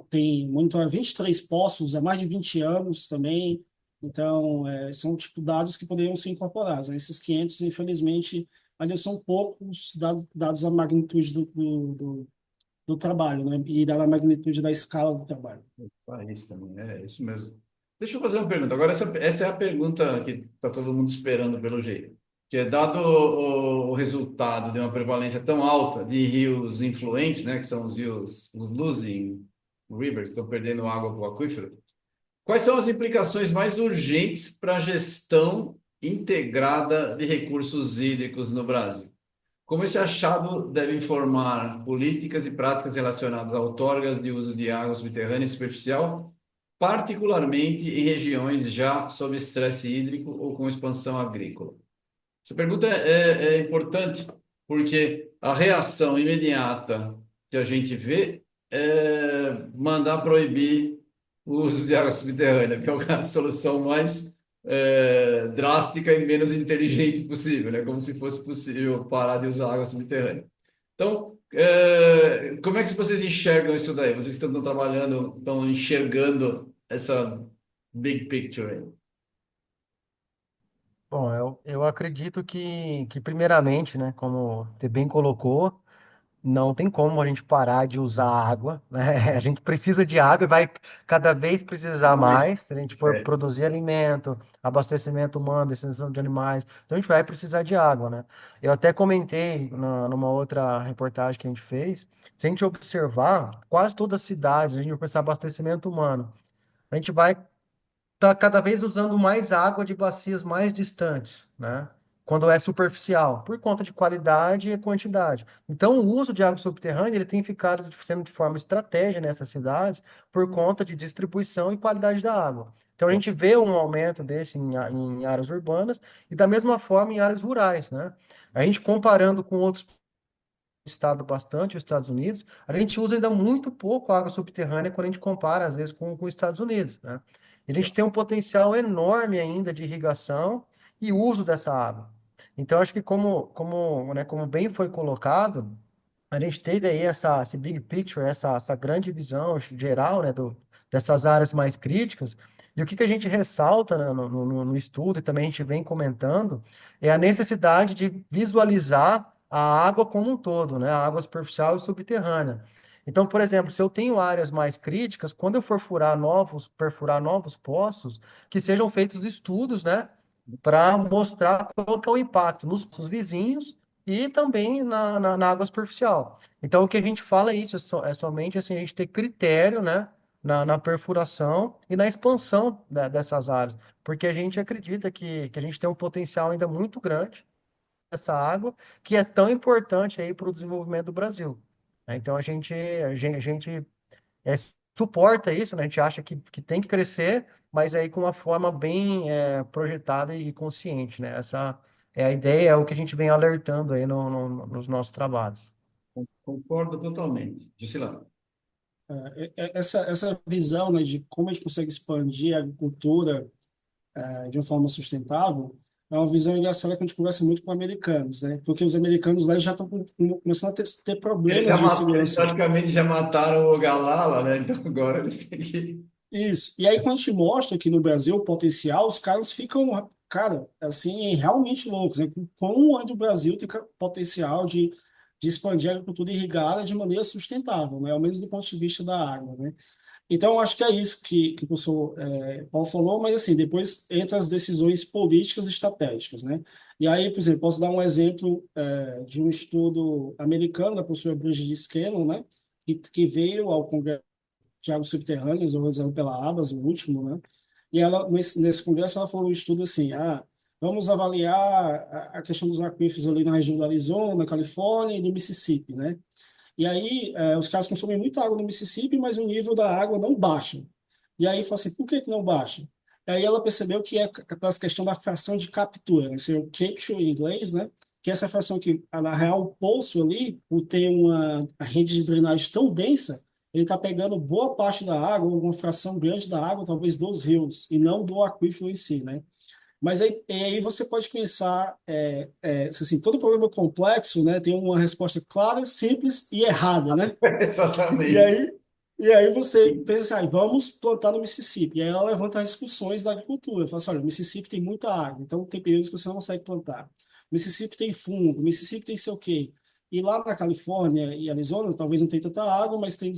tem monitorado 23 postos há mais de 20 anos também. Então, são tipo dados que poderiam ser incorporados, né? Esses 500, infelizmente, ainda são poucos dados à magnitude do trabalho, né? E da magnitude da escala do trabalho. País também, é isso mesmo. Deixa eu fazer uma pergunta. Agora, essa é a pergunta que está todo mundo esperando, pelo jeito. Que é dado o resultado de uma prevalência tão alta de rios influentes, né, que são os rios, os losing rivers, que estão perdendo água para o aquífero, quais são as implicações mais urgentes para a gestão integrada de recursos hídricos no Brasil? Como esse achado deve informar políticas e práticas relacionadas a outorgas de uso de água subterrânea e superficial, particularmente em regiões já sob estresse hídrico ou com expansão agrícola? Essa pergunta é importante, porque a reação imediata que a gente vê é mandar proibir o uso de água subterrânea, que é a solução mais drástica e menos inteligente possível, né? Como se fosse possível parar de usar água subterrânea. Então, como é que vocês enxergam isso daí? Vocês estão trabalhando, estão enxergando essa big picture aí? Bom, eu acredito que primeiramente, né, como você bem colocou, não tem como a gente parar de usar água, né? A gente precisa de água e vai cada vez precisar Mas, mais. Se a gente for é, produzir alimento, abastecimento humano, extensão de animais, então a gente vai precisar de água, né? Eu até comentei numa outra reportagem que a gente fez, se a gente observar, quase todas as cidades, a gente vai precisar de abastecimento humano. A gente vai está cada vez usando mais água de bacias mais distantes, né? Quando é superficial, por conta de qualidade e quantidade. Então, o uso de água subterrânea ele tem ficado sendo de forma estratégica nessas cidades por conta de distribuição e qualidade da água. Então, a gente vê um aumento desse em áreas urbanas e da mesma forma em áreas rurais, né? A gente comparando com outros estado bastante os Estados Unidos, a gente usa ainda muito pouco água subterrânea quando a gente compara, às vezes, com os Estados Unidos, né? E a gente tem um potencial enorme ainda de irrigação e uso dessa água. Então, acho que como bem foi colocado, a gente teve aí esse big picture, essa grande visão geral, né, dessas áreas mais críticas. E o que a gente ressalta, né, no estudo, e também a gente vem comentando, é a necessidade de visualizar a água como um todo, né, a água superficial e subterrânea. Então, por exemplo, se eu tenho áreas mais críticas, quando eu for perfurar novos poços, que sejam feitos estudos, né, para mostrar qual que é o impacto nos vizinhos e também na água superficial. Então, o que a gente fala é isso, é somente assim, a gente ter critério, né, na perfuração e na expansão dessas áreas, porque a gente acredita que a gente tem um potencial ainda muito grande dessa água, que é tão importante aí para o desenvolvimento do Brasil. Né? Então, a gente é, suporta isso, né? A gente acha que tem que crescer, mas aí com uma forma bem projetada e consciente, né? Essa é a ideia, é o que a gente vem alertando aí nos nossos trabalhos. concordo totalmente. Gisela. Essa visão, né, de como a gente consegue expandir a agricultura de uma forma sustentável é uma visão engraçada que a gente conversa muito com americanos, né? Porque os americanos lá eles já estão começando a ter problemas de Eles segurança. praticamente já mataram o Galala, né? Então agora eles têm que. Isso. E aí, quando a gente mostra aqui no Brasil o potencial, os caras ficam, cara, assim, realmente loucos, né? Como é do Brasil tem potencial de expandir a agricultura irrigada de maneira sustentável, né? Ao menos do ponto de vista da água, né? Então, eu acho que é isso que o professor Paulo falou, mas assim, depois entra as decisões políticas e estratégicas, né? E aí, por exemplo, posso dar um exemplo de um estudo americano da professora Bridget Scanlon, né? Que veio ao Congresso de Águas Subterrâneas, organizado pela ABAS, o último, né? E ela, nesse congresso, ela falou um estudo assim, vamos avaliar a questão dos aquíferos ali na região do Arizona, Califórnia e do Mississippi, né? E aí, os caras consomem muita água no Mississippi, mas o nível da água não baixa. E aí, fala assim, por que que não baixa? Aí ela percebeu que é aquela questão da fração de captura, né? Seria o capture em inglês, né? Que é essa fração que, na real, o poço ali, por ter a rede de drenagem tão densa, ele está pegando boa parte da água, uma fração grande da água, talvez dos rios, e não do aquífero em si, né? Mas aí você pode pensar, assim, todo problema complexo, né, tem uma resposta clara, simples e errada, né? E Exatamente. aí, e aí você pensa assim, vamos plantar no Mississippi. E aí ela levanta as discussões da agricultura. Fala assim, olha, o Mississippi tem muita água, então tem períodos que você não consegue plantar. O Mississippi tem fungo, o Mississippi tem sei o quê. E lá na Califórnia e Arizona, talvez não tenha tanta água, mas tem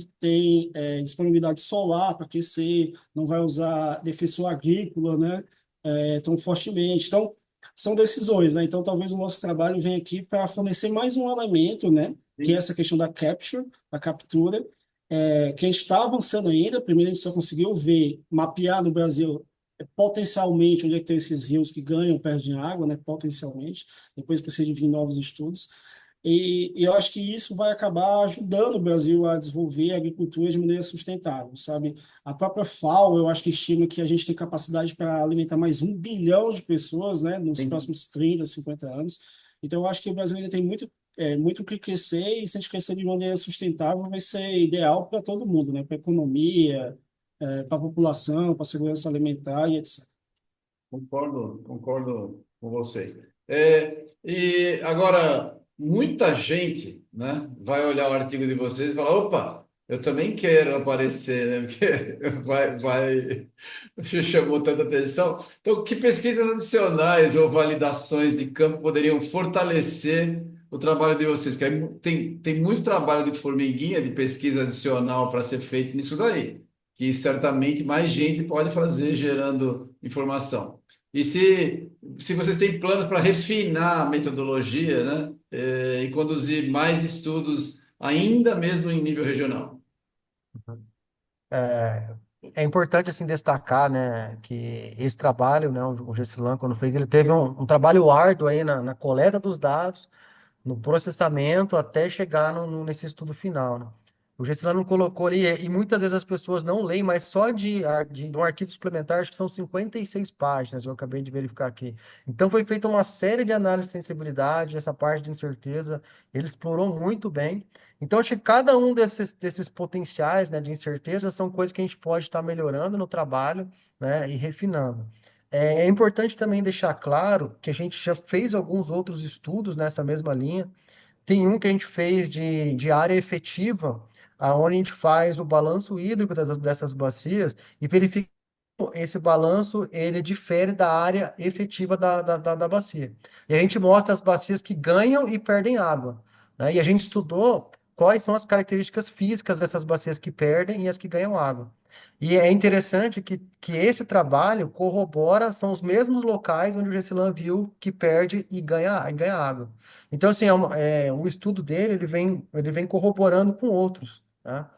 disponibilidade solar para aquecer, não vai usar defensor agrícola, né? Tão fortemente. Então, são decisões, né? Então, talvez o nosso trabalho venha aqui para fornecer mais um elemento, né? Que é Sim. essa questão da capture, da captura, que a gente está avançando ainda. Primeiro, a gente só conseguiu ver, mapear no Brasil potencialmente onde é que tem esses rios que ganham, perdem água, né? Potencialmente. Depois precisa de vir novos estudos. E eu acho que isso vai acabar ajudando o Brasil a desenvolver a agricultura de maneira sustentável, sabe? A própria FAO, eu acho que estima que a gente tem capacidade para alimentar mais 1 bilhão de pessoas, né, nos Sim. próximos 30, 50 anos. Então, eu acho que o Brasil ainda tem muito o que crescer, e se a gente crescer de maneira sustentável, vai ser ideal para todo mundo, né? Para a economia, para a população, para a segurança alimentar e etc. Concordo com vocês. E agora, muita gente, né, vai olhar o artigo de vocês e falar: opa, Eu também quero aparecer, né? Porque chamou tanta atenção. Então, que pesquisas adicionais ou validações de campo poderiam fortalecer o trabalho de vocês? Porque aí tem muito trabalho de formiguinha, de pesquisa adicional para ser feito nisso daí, que certamente mais gente pode fazer gerando informação. E se vocês têm planos para refinar a metodologia, né? E conduzir mais estudos, ainda mesmo em nível regional. É, é importante assim destacar, né, que esse trabalho, né, o Gessilan, quando fez, ele teve um trabalho árduo aí na coleta dos dados, no processamento até chegar nesse estudo final, né? O Gessilano colocou ali, e muitas vezes as pessoas não leem, mas só de um arquivo suplementar, acho que são 56 páginas, eu acabei de verificar aqui. Então foi feita uma série de análises de sensibilidade, essa parte de incerteza, ele explorou muito bem. Então acho que cada um desses potenciais, né, de incerteza são coisas que a gente pode estar melhorando no trabalho, né, e refinando. É importante também deixar claro que a gente já fez alguns outros estudos nessa mesma linha. Tem um que a gente fez de área efetiva, aonde a gente faz o balanço hídrico dessas bacias e verifica esse balanço ele difere da área efetiva da bacia. E a gente mostra as bacias que ganham e perdem água, né? E a gente estudou quais são as características físicas dessas bacias que perdem e as que ganham água. E é interessante que esse trabalho corrobora, são os mesmos locais onde o Gessilan viu que perde e ganha água. Então, assim, o estudo dele ele vem corroborando com outros, tá?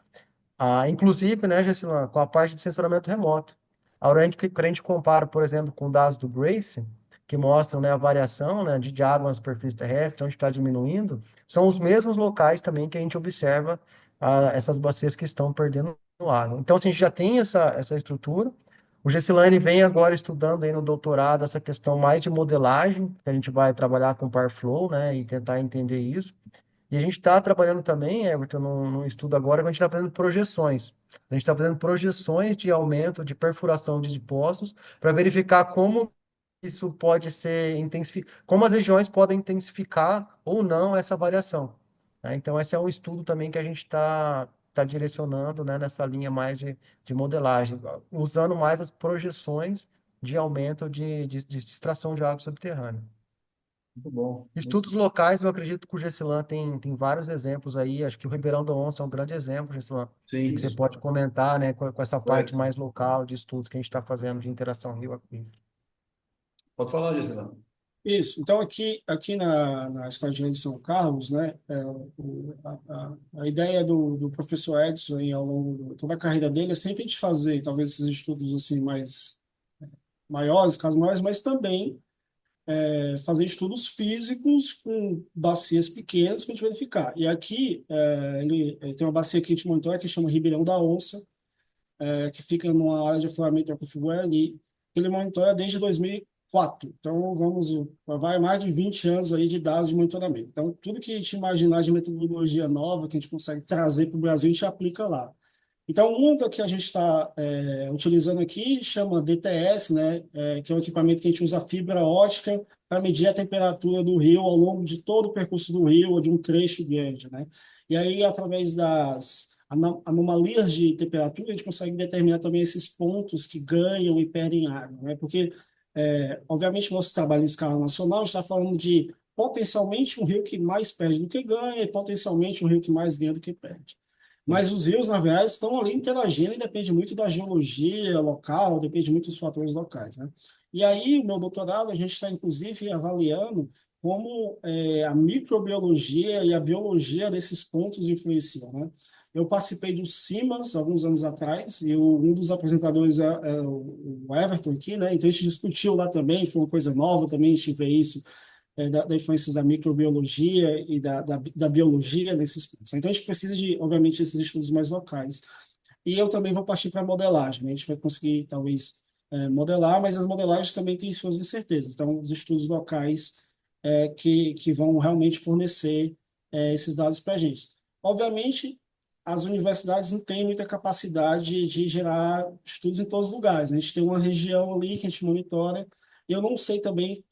Inclusive, né, Gessilan, com a parte de sensoramento remoto. Quando a gente compara, por exemplo, com dados do Grace, que mostram, né, a variação, né, de água na superfície terrestre, onde está diminuindo, são os mesmos locais também que a gente observa essas bacias que estão perdendo água. Então, assim, a gente já tem essa estrutura. O Gessilan, ele vem agora estudando aí no doutorado essa questão mais de modelagem, que a gente vai trabalhar com ParFlow, né, e tentar entender isso. E a gente está trabalhando também, Everton, num estudo agora, que a gente está fazendo projeções. A gente está fazendo projeções de aumento de perfuração de poços para verificar como isso pode ser intensificado, como as regiões podem intensificar ou não essa variação, né? Então, esse é um estudo também que a gente está direcionando, né, nessa linha mais de modelagem, usando mais as projeções de aumento de extração de água subterrânea. Muito bom. Estudos locais, eu acredito que o Gessilan tem vários exemplos aí. Acho que o Ribeirão da Onça é um grande exemplo, Gessilan. O que Sim, você pode comentar, né, com essa parte certo. mais local de estudos que a gente está fazendo de interação rio-aquífero. Pode falar, Gisela. Isso. Então, aqui na Escola de Engenharia de São Carlos, né, a ideia do professor Edson, aí, ao longo de toda a carreira dele, é sempre a gente fazer, talvez, esses estudos assim mais maiores, casos maiores, mas também fazer estudos físicos com bacias pequenas para a gente verificar. E aqui, ele tem uma bacia que a gente monitora que chama Ribeirão da Onça, que fica numa área de afloramento do Aquífero Guarani. Ele monitora desde 2004. Então, vai mais de 20 anos aí de dados de monitoramento. Então, tudo que a gente imaginar de metodologia nova que a gente consegue trazer para o Brasil, a gente aplica lá. Então, uma da que a gente está utilizando aqui chama DTS, né, que é um equipamento que a gente usa fibra ótica para medir a temperatura do rio ao longo de todo o percurso do rio ou de um trecho grande, né? E aí, através das anomalias de temperatura, a gente consegue determinar também esses pontos que ganham e perdem água, né? Porque, obviamente, o nosso trabalho em escala nacional está falando de potencialmente um rio que mais perde do que ganha e potencialmente um rio que mais ganha do que perde. Mas os rios, na verdade, estão ali interagindo e depende muito da geologia local, depende muito dos fatores locais, né? E aí, o meu doutorado, a gente está, inclusive, avaliando como a microbiologia e a biologia desses pontos influenciam, né? Eu participei do CIMAS alguns anos atrás, e um dos apresentadores é o Everton aqui, né? Então, a gente discutiu lá também, foi uma coisa nova também, a gente vê isso da influência da microbiologia e da biologia nesses pontos. Então, a gente precisa de, obviamente, esses estudos mais locais. E eu também vou partir para a modelagem, né? A gente vai conseguir, talvez, modelar, mas as modelagens também têm suas incertezas. Então, os estudos locais que vão realmente fornecer esses dados para a gente. Obviamente, as universidades não têm muita capacidade de gerar estudos em todos os lugares, né? A gente tem uma região ali que a gente monitora. Eu não sei também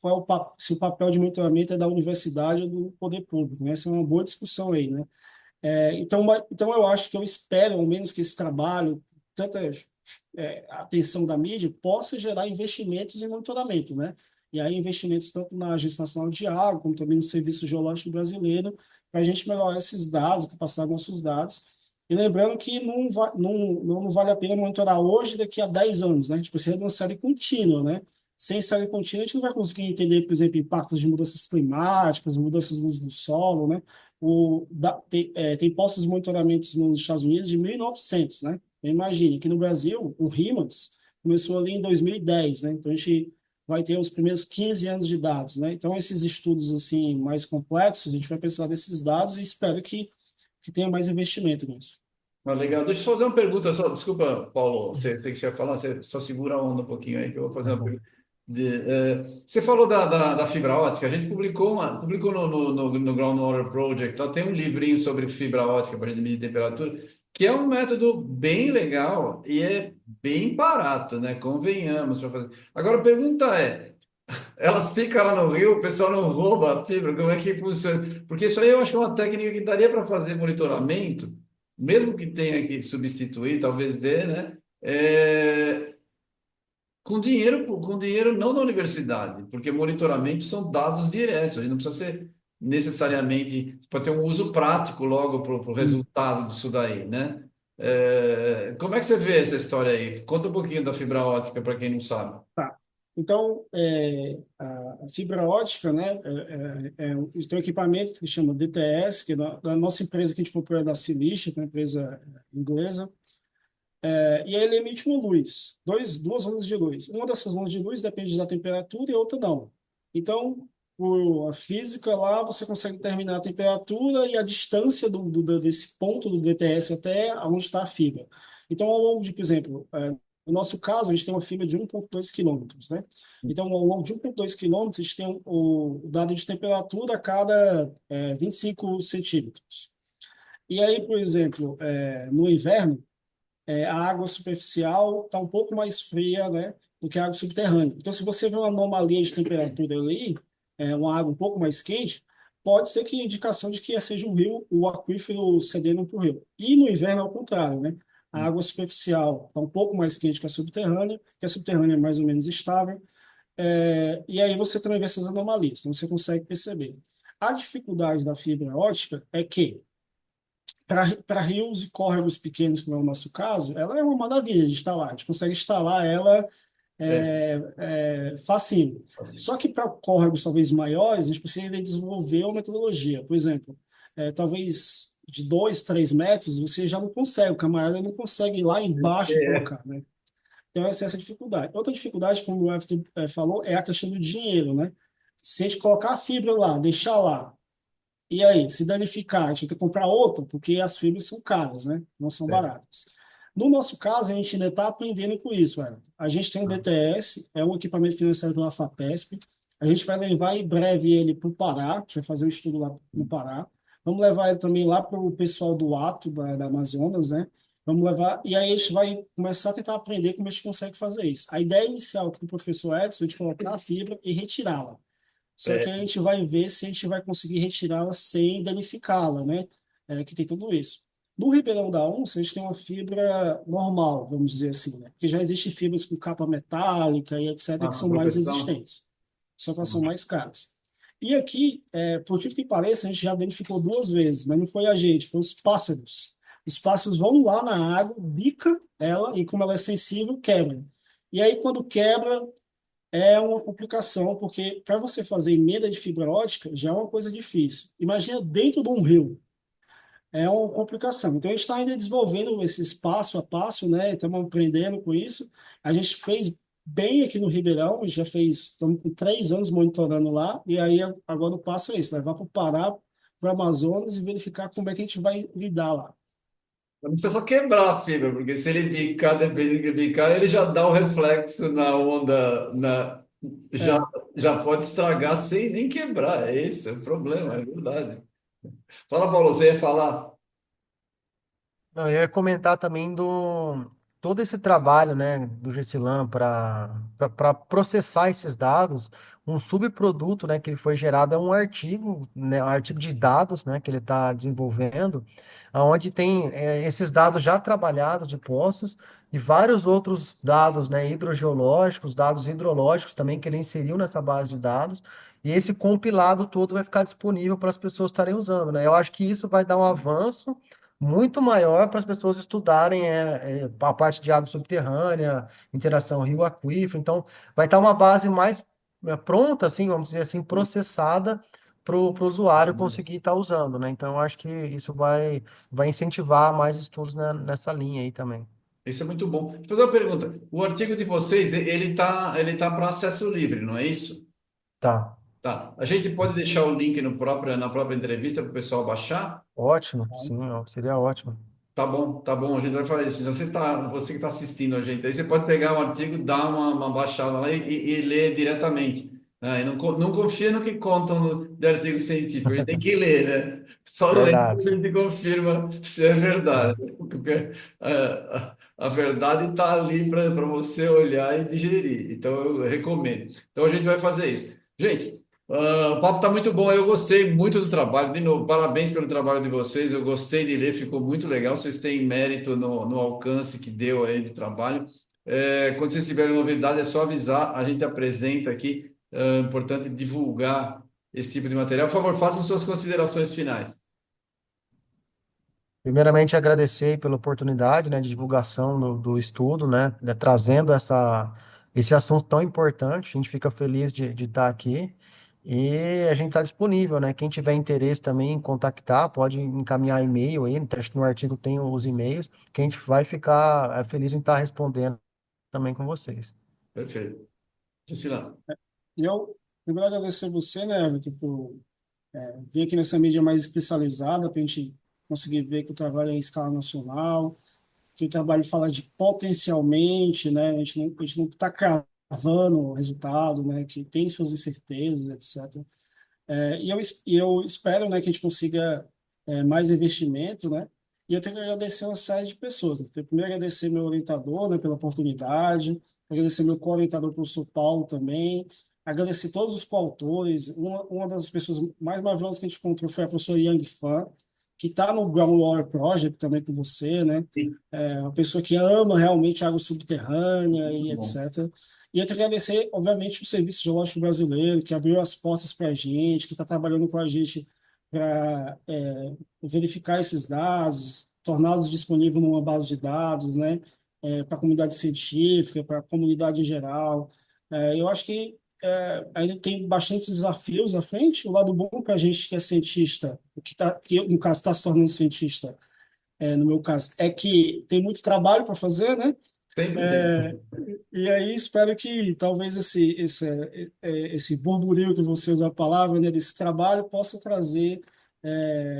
se o papel de monitoramento é da universidade ou do poder público, né? Essa é uma boa discussão aí, né? Então eu acho que eu espero, ao menos, que esse trabalho, tanta atenção da mídia, possa gerar investimentos em monitoramento, né? E aí investimentos tanto na Agência Nacional de Água, como também no Serviço Geológico Brasileiro, para a gente melhorar esses dados, a capacidade dos nossos dados. E lembrando que não vale a pena monitorar hoje, daqui a 10 anos, né? A gente precisa de uma série contínua, né? Sem série contínua, a gente não vai conseguir entender, por exemplo, impactos de mudanças climáticas, mudanças do uso do solo, né? Tem postos de monitoramentos nos Estados Unidos de 1900, né? Imagine que no Brasil, o RIMAX começou ali em 2010, né? Então a gente vai ter os primeiros 15 anos de dados, né? Então esses estudos assim mais complexos, a gente vai precisar desses dados e espero que tenha mais investimento nisso. Ah, legal. Deixa eu fazer uma pergunta só. Desculpa, Paulo, você tem que falar, você só segura a onda um pouquinho aí, que eu vou fazer uma pergunta. Você falou da fibra ótica, a gente publicou no Groundwater Project, lá tem um livrinho sobre fibra ótica para a gente medir temperatura, que é um método bem legal e é bem barato, né? Convenhamos para fazer. Agora a pergunta é, ela fica lá no rio, o pessoal não rouba a fibra, como é que funciona? Porque isso aí eu acho que é uma técnica que daria para fazer monitoramento, mesmo que tenha que substituir, talvez dê, né? Com dinheiro não da universidade, porque monitoramento são dados diretos, a gente não precisa ser necessariamente, pode ter um uso prático logo para o resultado disso daí, né? Como é que você vê essa história aí? Conta um pouquinho da fibra ótica para quem não sabe. Tá. Então, a fibra ótica, né, tem um equipamento que chama DTS, que é da nossa empresa que a gente comprou é da Silish, que é uma empresa inglesa. E aí ele emite uma luz, duas ondas de luz. Uma dessas ondas de luz depende da temperatura e a outra não. Então, por a física lá, você consegue determinar a temperatura e a distância desse ponto do DTS até onde está a fibra. Então, ao longo de, por exemplo, no nosso caso, a gente tem uma fibra de 1,2 quilômetros, né? Então, ao longo de 1,2 quilômetros, a gente tem o dado de temperatura a cada 25 centímetros. E aí, por exemplo, no inverno, a água superficial está um pouco mais fria, né, do que a água subterrânea. Então, se você vê uma anomalia de temperatura ali, uma água um pouco mais quente, pode ser que indicação de que seja um rio, o aquífero cedendo para o rio. E no inverno, ao contrário, né? A água superficial está um pouco mais quente que a subterrânea é mais ou menos estável, e aí você também vê essas anomalias, então você consegue perceber. A dificuldade da fibra ótica é que para rios e córregos pequenos, como é o nosso caso, ela é uma maravilha de instalar. A gente consegue instalar ela É, facinho. assim. Só que para córregos talvez maiores, a gente precisa desenvolver uma metodologia. Por exemplo, talvez de 2, 3 metros, você já não consegue, o camarada não consegue ir lá embaixo É, colocar, né? Então, essa é essa dificuldade. Outra dificuldade, como o Everton falou, é a questão do dinheiro, né? Se a gente colocar a fibra lá, deixar lá, e aí, se danificar, a gente vai ter que comprar outra, porque as fibras são caras, né? Não são é. baratas. No nosso caso, a gente ainda está aprendendo com isso, velho. A gente tem um DTS, é um equipamento financiado pela FAPESP. A gente vai levar em breve ele para o Pará, a gente vai fazer um estudo lá no Pará. Vamos levar ele também lá para o pessoal do Ato, da Amazonas, né? Vamos levar, e aí a gente vai começar a tentar aprender como a gente consegue fazer isso. A ideia inicial aqui do professor Edson é de colocar a fibra e retirá-la. Só que É. a gente vai ver se a gente vai conseguir retirá-la sem danificá-la, né? Que tem tudo isso. No Ribeirão da Onça, a gente tem uma fibra normal, vamos dizer assim, né? Porque já existem fibras com capa metálica e etc., que Ah, são mais proteção. resistentes, só que elas são mais caras. E aqui, por que pareça, a gente já danificou 2 vezes, mas não foi a gente, foi os pássaros. Os pássaros vão lá na água, bica ela, e como ela é sensível, quebra. E aí, quando quebra, é uma complicação, porque para você fazer emenda de fibra ótica já é uma coisa difícil. Imagina dentro de um rio. É uma complicação. Então, a gente está ainda desenvolvendo esses passo a passo, né? Estamos aprendendo com isso. A gente fez bem aqui no Ribeirão, já fez, estamos com 3 anos monitorando lá, e aí agora o passo é esse, levar para o Pará, para o Amazonas e verificar como é que a gente vai lidar lá. Não precisa só quebrar a fibra, porque se ele bicar, depende do que bicar, ele já dá o reflexo na onda, já, É, já pode estragar sem nem quebrar. É isso, é o problema, é verdade. Fala, Paulo, você ia falar? Não, eu ia comentar também todo esse trabalho, né, do Gessilan para processar esses dados, um subproduto, né, que ele foi gerado é um artigo, né, um artigo de dados, né, que ele está desenvolvendo, onde tem esses dados já trabalhados de poços e vários outros dados, né, hidrogeológicos, dados hidrológicos também que ele inseriu nessa base de dados. E esse compilado todo vai ficar disponível para as pessoas estarem usando, né? Eu acho que isso vai dar um avanço muito maior para as pessoas estudarem a parte de água subterrânea, interação rio-aquífero. Então, vai estar uma base mais pronta, assim, vamos dizer assim, processada para o usuário conseguir estar usando, né? Então, eu acho que isso vai incentivar mais estudos nessa linha aí também. Isso é muito bom. Deixa eu fazer uma pergunta. O artigo de vocês, ele tá para acesso livre, não é isso? Tá, Tá. A gente pode deixar o link na própria entrevista para o pessoal baixar? ótimo, sim, ó, seria ótimo. Tá bom, a gente vai fazer isso. Então, você que está assistindo a gente, aí você pode pegar o artigo, dar uma baixada lá e ler diretamente. Né? E não confia no que contam de artigo científico, a gente tem que ler, né? Só lendo a Verdade. gente confirma se é verdade. Porque a verdade está ali para você olhar e digerir. Então, eu recomendo. Então, a gente vai fazer isso. Gente. O papo está muito bom. Eu gostei muito do trabalho. De novo, parabéns pelo trabalho de vocês. Eu gostei de ler, ficou muito legal. Vocês têm mérito no alcance que deu aí do trabalho. Quando vocês tiverem novidade, é só avisar. A gente apresenta aqui. É importante divulgar esse tipo de material. Por favor, façam suas considerações finais. Primeiramente, agradecer aí pela oportunidade, né, de divulgação do estudo, né, trazendo esse assunto tão importante. A gente fica feliz de estar aqui e a gente está disponível, né? Quem tiver interesse também em contactar, pode encaminhar e-mail aí, acho que no artigo tem os e-mails, que a gente vai ficar feliz em estar respondendo também com vocês. Perfeito. Juscelino. E eu primeiro agradecer você, né, Everton, por vir aqui nessa mídia mais especializada, para a gente conseguir ver que o trabalho é em escala nacional, que o trabalho fala de potencialmente, né, a gente não está cravando o resultado, né, que tem suas incertezas, etc. E eu espero, né, que a gente consiga mais investimento, né? E eu tenho que agradecer uma série de pessoas. Né? Tenho que primeiro agradecer meu orientador, né, pela oportunidade, agradecer meu co-orientador, professor Paulo, também, agradecer todos os coautores. Uma das pessoas mais maravilhosas que a gente encontrou foi a professora Yang Fan, que está no Groundwater Project também com você, né? Sim, É uma pessoa que ama realmente água subterrânea e muito bom. etc. E eu tenho que agradecer, obviamente, o Serviço Geológico Brasileiro, que abriu as portas para a gente, que está trabalhando com a gente para verificar esses dados, torná-los disponíveis numa base de dados, né, para a comunidade científica, para a comunidade em geral. Eu acho que ainda tem bastante desafios à frente. O lado bom para a gente que é cientista, que no caso está se tornando cientista, no meu caso, é que tem muito trabalho para fazer, né? Sempre tem. É, e aí espero que talvez esse burburinho que você usa a palavra, né, desse trabalho possa trazer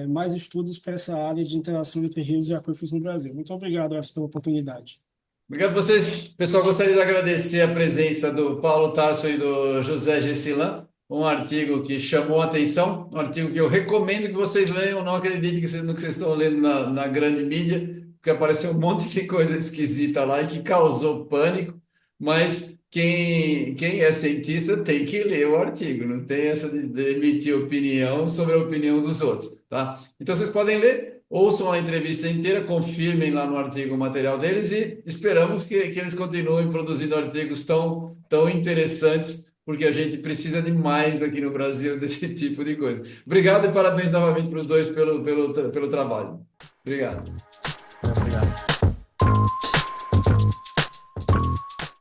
mais estudos para essa área de interação entre rios e aquíferos no Brasil. Muito obrigado, Everton, pela oportunidade. Obrigado a vocês. Pessoal, gostaria de agradecer a presença do Paulo Tarso e do José Gessilan, um artigo que chamou a atenção, um artigo que eu recomendo que vocês leiam. Não acreditem no que vocês estão lendo na grande mídia, porque apareceu um monte de coisa esquisita lá e que causou pânico, mas quem é cientista tem que ler o artigo, não tem essa de emitir opinião sobre a opinião dos outros, tá? Então vocês podem ler. Ouçam a entrevista inteira, confirmem lá no artigo o material deles e esperamos que eles continuem produzindo artigos tão interessantes, porque a gente precisa de mais aqui no Brasil desse tipo de coisa. Obrigado e parabéns novamente para os dois pelo trabalho. Obrigado. Obrigado.